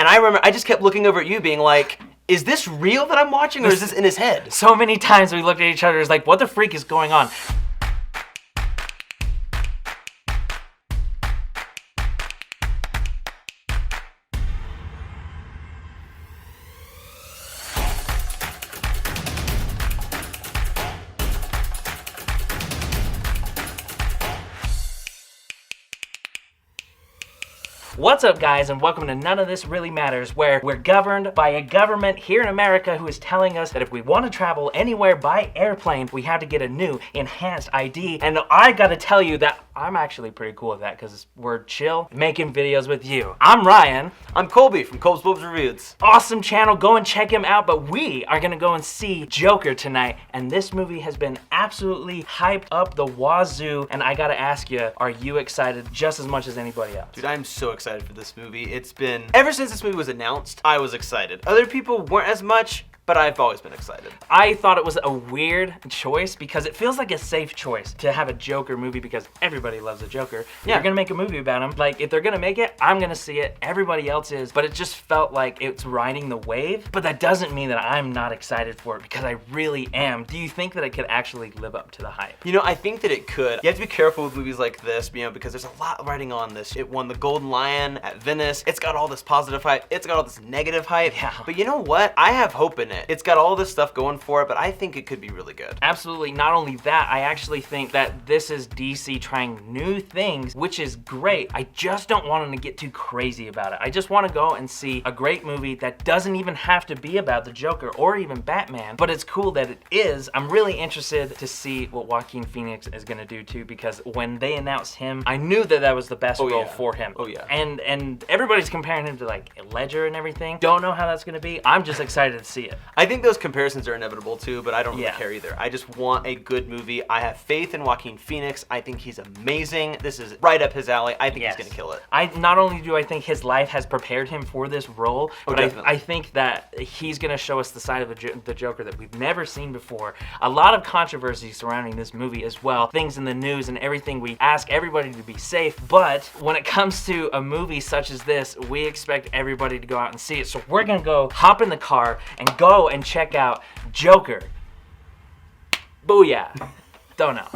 And I remember I just kept looking over at you being like, is this real that I'm watching or is this in his head? So many times we looked at each other, it's like, what the freak is going on? What's up, guys, and welcome to None of This Really Matters, where we're governed by a government here in America who is telling us that if we want to travel anywhere by airplane, we have to get a new enhanced ID. And I gotta tell you that I'm actually pretty cool with that because we're chill making videos with you. I'm Ryan. I'm Colby from Colbs Bulbs Reviews. Awesome channel, go and check him out, but we are gonna go and see Joker tonight, and this movie has been absolutely hyped up the wazoo, and I gotta ask you, are you excited just as much as anybody else? Dude, I'm so excited for this movie. It's been, ever since this movie was announced, I was excited. Other people weren't as much, but I've always been excited. I thought it was a weird choice because it feels like a safe choice to have a Joker movie because everybody loves a Joker. If they're gonna make a movie about him, like if they're gonna make it, I'm gonna see it, everybody else is, but it just felt like it's riding the wave. But that doesn't mean that I'm not excited for it because I really am. Do you think that it could actually live up to the hype? You know, I think that it could. You have to be careful with movies like this, you know, because there's a lot riding on this. It won the Golden Lion at Venice. It's got all this positive hype. It's got all this negative hype. Yeah. But you know what? I have hope in it. It's got all this stuff going for it, but I think it could be really good. Absolutely. Not only that, I actually think that this is DC trying new things, which is great. I just don't want them to get too crazy about it. I just want to go and see a great movie that doesn't even have to be about the Joker or even Batman, but it's cool that it is. I'm really interested to see what Joaquin Phoenix is going to do too, because when they announced him, I knew that that was the best role for him. Oh yeah. And everybody's comparing him to like Ledger and everything. Don't know how that's going to be. I'm just excited to see it. I think those comparisons are inevitable too, but I don't really care either. I just want a good movie. I have faith in Joaquin Phoenix. I think he's amazing. This is right up his alley. I think he's gonna kill it. Not only do I think his life has prepared him for this role, but I think that he's gonna show us the side of the Joker that we've never seen before. A lot of controversy surrounding this movie as well. Things in the news and everything. We ask everybody to be safe, but when it comes to a movie such as this, we expect everybody to go out and see it. So we're gonna go hop in the car and go and check out Joker. Booyah. Don't know.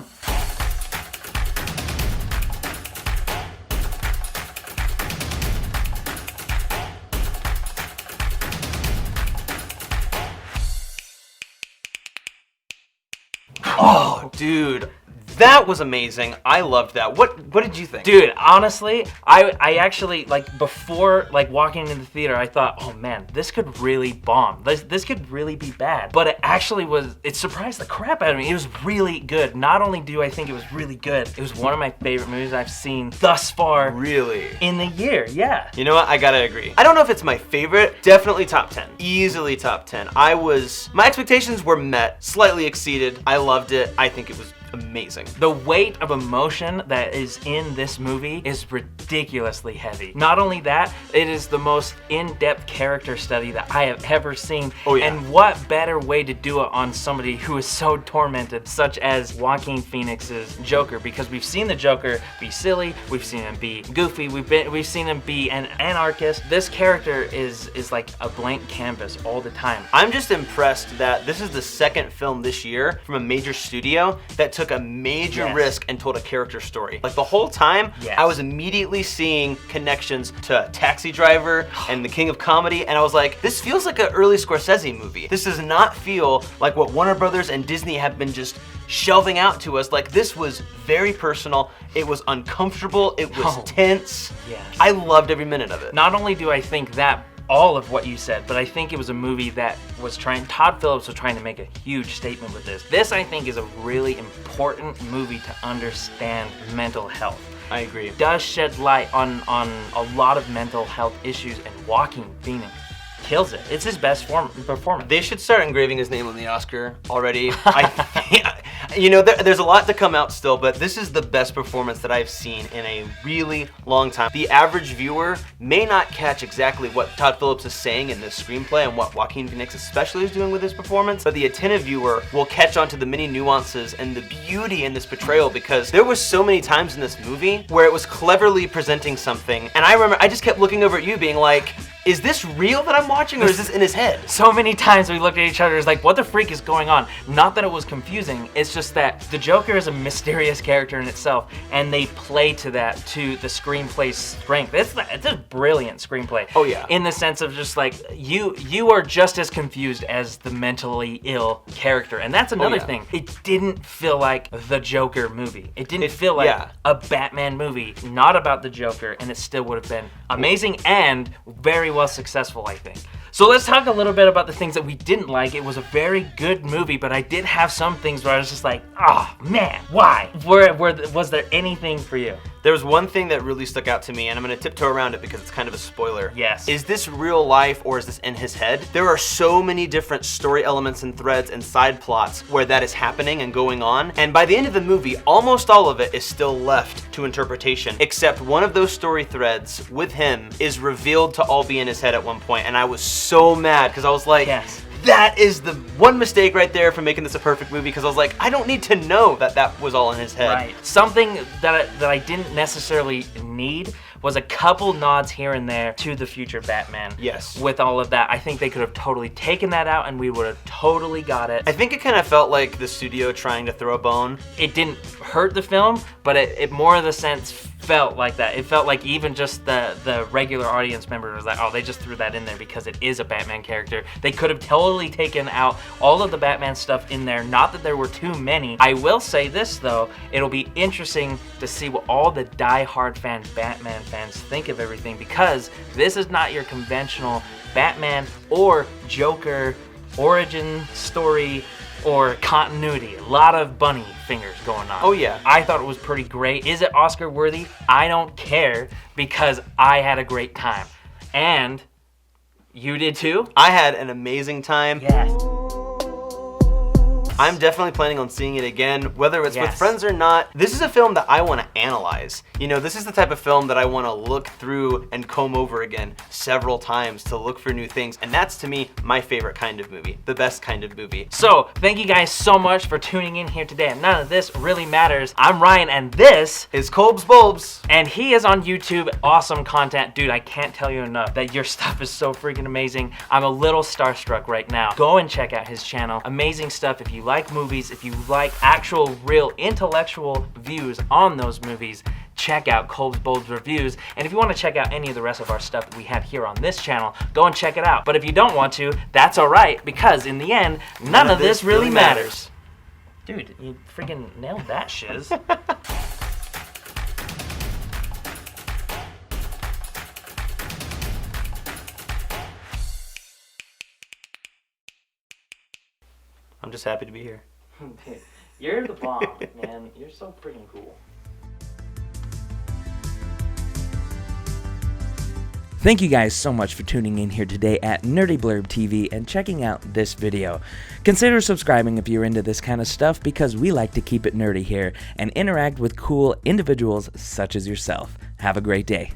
Oh, dude. That was amazing. I loved that. What did you think? Dude, honestly, I actually, like, before, like, walking into the theater, I thought, oh man, this could really bomb. This could really be bad. But it actually was, it surprised the crap out of me. It was really good. Not only do I think it was really good, it was one of my favorite movies I've seen thus far. Really? In the year, yeah. You know what? I gotta agree. I don't know if it's my favorite. Definitely top 10. Easily top 10. My expectations were met, slightly exceeded. I loved it. I think it was amazing. The weight of emotion that is in this movie is ridiculously heavy. Not only that, it is the most in-depth character study that I have ever seen. Oh yeah. And what better way to do it on somebody who is so tormented, such as Joaquin Phoenix's Joker, because we've seen the Joker be silly, we've seen him be goofy, we've seen him be an anarchist. This character is like a blank canvas all the time. I'm just impressed that this is the second film this year from a major studio that took a major risk and told a character story. Like the whole time, I was immediately seeing connections to Taxi Driver and The King of Comedy, and I was like, this feels like an early Scorsese movie. This does not feel like what Warner Brothers and Disney have been just shelving out to us. Like, this was very personal. It was uncomfortable. It was tense. Yes. I loved every minute of it. Not only do I think that all of what you said, but I think it was a movie that was Todd Phillips was trying to make a huge statement with this. This, I think, is a really important movie to understand mental health. I agree. It does shed light on a lot of mental health issues, and Joaquin Phoenix kills it. It's his best performance. They should start engraving his name on the Oscar already. You know, there's a lot to come out still, but this is the best performance that I've seen in a really long time. The average viewer may not catch exactly what Todd Phillips is saying in this screenplay and what Joaquin Phoenix especially is doing with his performance, but the attentive viewer will catch on to the many nuances and the beauty in this portrayal, because there was so many times in this movie where it was cleverly presenting something, and I remember I just kept looking over at you being like, is this real that I'm watching, or is this in his head? So many times we looked at each other as like, what the freak is going on? Not that it was confusing, it's just that the Joker is a mysterious character in itself, and they play to that, to the screenplay's strength. It's a brilliant screenplay. Oh yeah. In the sense of just like, you are just as confused as the mentally ill character, and that's another thing. It didn't feel like the Joker movie. It didn't feel like a Batman movie, not about the Joker, and it still would have been amazing and very well successful, I think. So let's talk a little bit about the things that we didn't like. It was a very good movie, but I did have some things where I was just like, oh man, why? Was there anything for you? There was one thing that really stuck out to me, and I'm going to tiptoe around it because it's kind of a spoiler. Yes. Is this real life or is this in his head? There are so many different story elements and threads and side plots where that is happening and going on, and by the end of the movie, almost all of it is still left to interpretation, except one of those story threads with him is revealed to all be in his head at one point, and I was so mad because I was like, yes. That is the one mistake right there for making this a perfect movie, because I was like, I don't need to know that that was all in his head. Right. Something that I didn't necessarily need was a couple nods here and there to the future Batman. Yes. With all of that, I think they could have totally taken that out and we would have totally got it. I think it kind of felt like the studio trying to throw a bone. It didn't hurt the film, but it more of the sense felt like that. It felt like even just the regular audience member was like, oh, they just threw that in there because it is a Batman character. They could have totally taken out all of the Batman stuff in there. Not that there were too many. I will say this though, it'll be interesting to see what all the die-hard Batman fans think of everything, because this is not your conventional Batman or Joker origin story or continuity. A lot of bunny fingers going on. Oh yeah. I thought it was pretty great. Is it Oscar worthy? I don't care, because I had a great time. And you did too? I had an amazing time. Yes. I'm definitely planning on seeing it again, whether it's with friends or not. This is a film that I want to analyze. You know, this is the type of film that I want to look through and comb over again several times to look for new things. And that's, to me, my favorite kind of movie, the best kind of movie. So, thank you guys so much for tuning in here today. And none of this really matters. I'm Ryan, and this is Colbs Bulbs. And he is on YouTube. Awesome content. Dude, I can't tell you enough that your stuff is so freaking amazing. I'm a little starstruck right now. Go and check out his channel. Amazing stuff. If you like movies, if you like actual, real, intellectual views on those movies, check out Colbs Bulbs Reviews. And if you want to check out any of the rest of our stuff that we have here on this channel, go and check it out. But if you don't want to, that's alright, because in the end, none of this really matters. Dude, you freaking nailed that shiz. I'm just happy to be here. You're the bomb, man. You're so freaking cool. Thank you guys so much for tuning in here today at Nerdy Blurb TV and checking out this video. Consider subscribing if you're into this kind of stuff, because we like to keep it nerdy here and interact with cool individuals such as yourself. Have a great day.